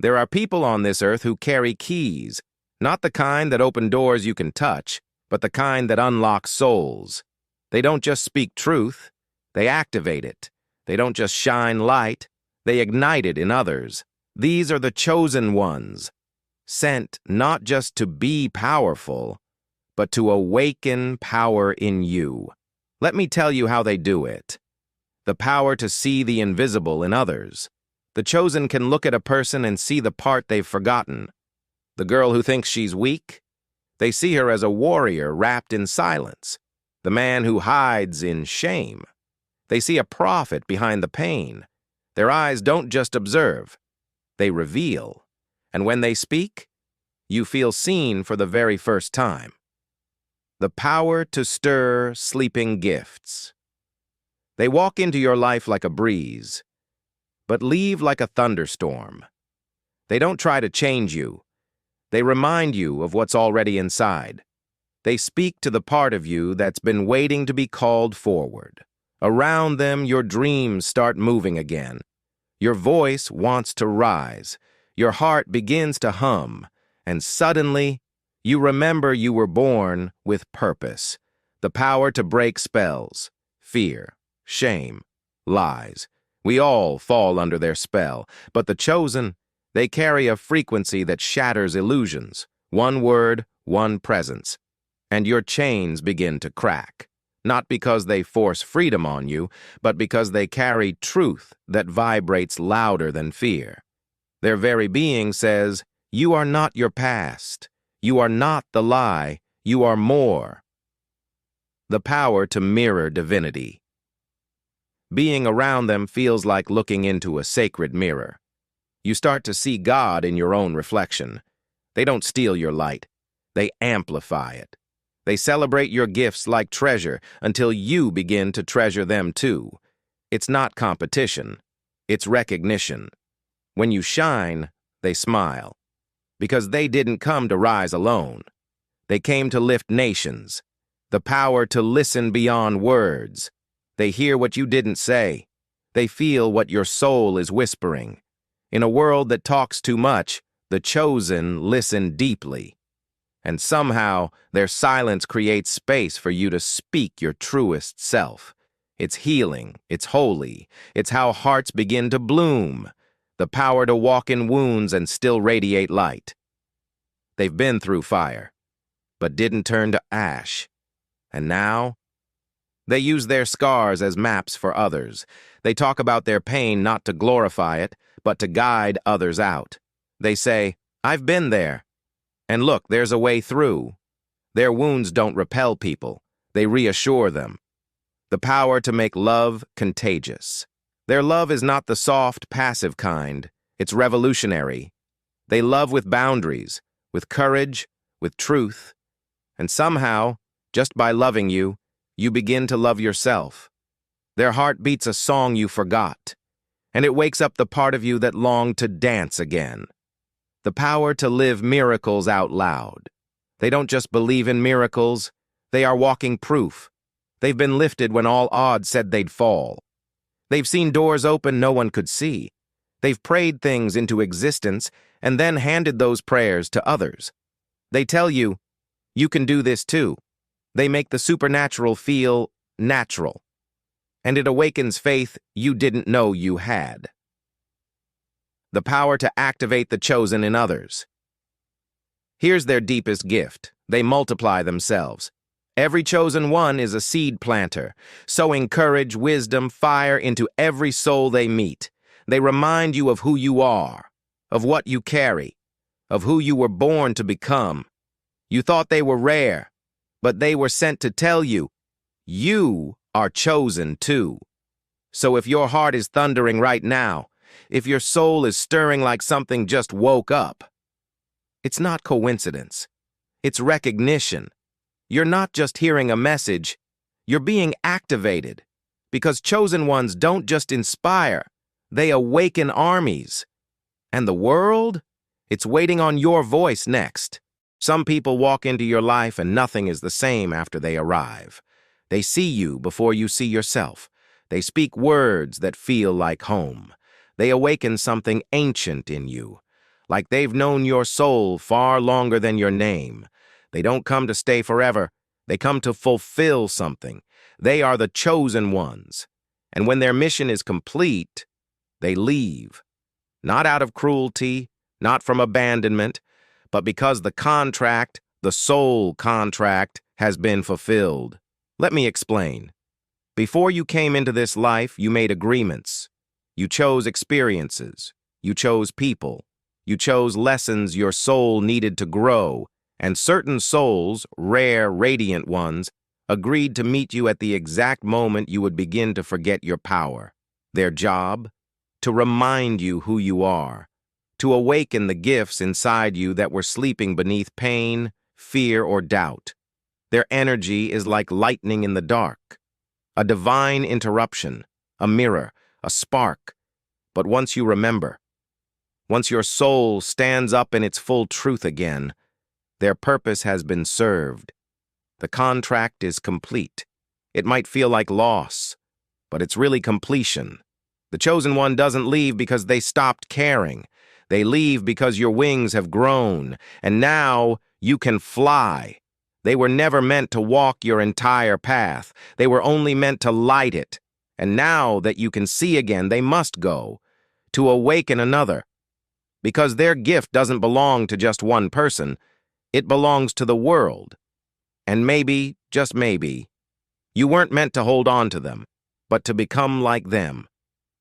There are people on this earth who carry keys, not the kind that open doors you can touch, but the kind that unlock souls. They don't just speak truth, they activate it. They don't just shine light, they ignite it in others. These are the chosen ones, sent not just to be powerful, but to awaken power in you. Let me tell you how they do it. The power to see the invisible in others. The chosen can look at a person and see the part they've forgotten. The girl who thinks she's weak, they see her as a warrior wrapped in silence. The man who hides in shame, they see a prophet behind the pain. Their eyes don't just observe, they reveal. And when they speak, you feel seen for the very first time. The power to stir sleeping gifts. They walk into your life like a breeze, but leave like a thunderstorm. They don't try to change you. They remind you of what's already inside. They speak to the part of you that's been waiting to be called forward. Around them, your dreams start moving again. Your voice wants to rise. Your heart begins to hum. And suddenly, you remember you were born with purpose. The power to break spells, fear, shame, lies. We all fall under their spell, but the chosen, they carry a frequency that shatters illusions. One word, one presence. And your chains begin to crack. Not because they force freedom on you, but because they carry truth that vibrates louder than fear. Their very being says, you are not your past. You are not the lie. You are more. The power to mirror divinity. Being around them feels like looking into a sacred mirror. You start to see God in your own reflection. They don't steal your light. They amplify it. They celebrate your gifts like treasure until you begin to treasure them too. It's not competition. It's recognition. When you shine, they smile. Because they didn't come to rise alone. They came to lift nations. The power to listen beyond words. They hear what you didn't say. They feel what your soul is whispering. In a world that talks too much, the chosen listen deeply. And somehow, their silence creates space for you to speak your truest self. It's healing, it's holy, it's how hearts begin to bloom. The power to walk in wounds and still radiate light. They've been through fire, but didn't turn to ash. And now, they use their scars as maps for others. They talk about their pain not to glorify it, but to guide others out. They say, I've been there. And look, there's a way through. Their wounds don't repel people. They reassure them. The power to make love contagious. Their love is not the soft, passive kind. It's revolutionary. They love with boundaries, with courage, with truth. And somehow, just by loving you, you begin to love yourself. Their heart beats a song you forgot, and it wakes up the part of you that longed to dance again. The power to live miracles out loud. They don't just believe in miracles, they are walking proof. They've been lifted when all odds said they'd fall. They've seen doors open no one could see. They've prayed things into existence and then handed those prayers to others. They tell you, you can do this too. They make the supernatural feel natural. And it awakens faith you didn't know you had. The power to activate the chosen in others. Here's their deepest gift. They multiply themselves. Every chosen one is a seed planter, sowing courage, wisdom, fire into every soul they meet. They remind you of who you are, of what you carry, of who you were born to become. You thought they were rare, but they were sent to tell you, you are chosen too. So if your heart is thundering right now, if your soul is stirring like something just woke up, it's not coincidence. It's recognition. You're not just hearing a message, you're being activated. Because chosen ones don't just inspire, they awaken armies. And the world? It's waiting on your voice next. Some people walk into your life and nothing is the same after they arrive. They see you before you see yourself. They speak words that feel like home. They awaken something ancient in you. like they've known your soul far longer than your name. They don't come to stay forever. They come to fulfill something. They are the chosen ones. And when their mission is complete, they leave. Not out of cruelty, not from abandonment, but because the contract, the soul contract, has been fulfilled. Let me explain. Before you came into this life, you made agreements. You chose experiences. You chose people. You chose lessons your soul needed to grow, and certain souls, rare, radiant ones, agreed to meet you at the exact moment you would begin to forget your power. Their job? To remind you who you are, to awaken the gifts inside you that were sleeping beneath pain, fear, or doubt. Their energy is like lightning in the dark, a divine interruption, a mirror, a spark. But once you remember, once your soul stands up in its full truth again, their purpose has been served. The contract is complete. It might feel like loss, but it's really completion. The chosen one doesn't leave because they stopped caring. They leave because your wings have grown, and now you can fly. They were never meant to walk your entire path. They were only meant to light it. And now that you can see again, they must go, to awaken another. Because their gift doesn't belong to just one person. It belongs to the world. And maybe, just maybe, you weren't meant to hold on to them, but to become like them.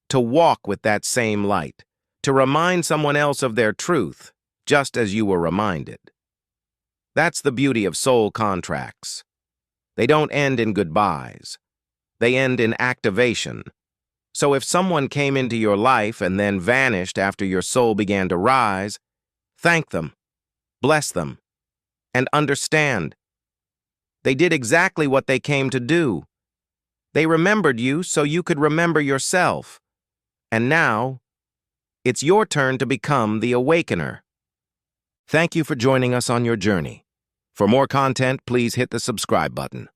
To walk with that same light, to remind someone else of their truth, just as you were reminded. That's the beauty of soul contracts. They don't end in goodbyes. They end in activation. So if someone came into your life and then vanished after your soul began to rise, thank them, bless them, and understand. They did exactly what they came to do. They remembered you so you could remember yourself. And now, it's your turn to become the awakener. Thank you for joining us on your journey. For more content, please hit the subscribe button.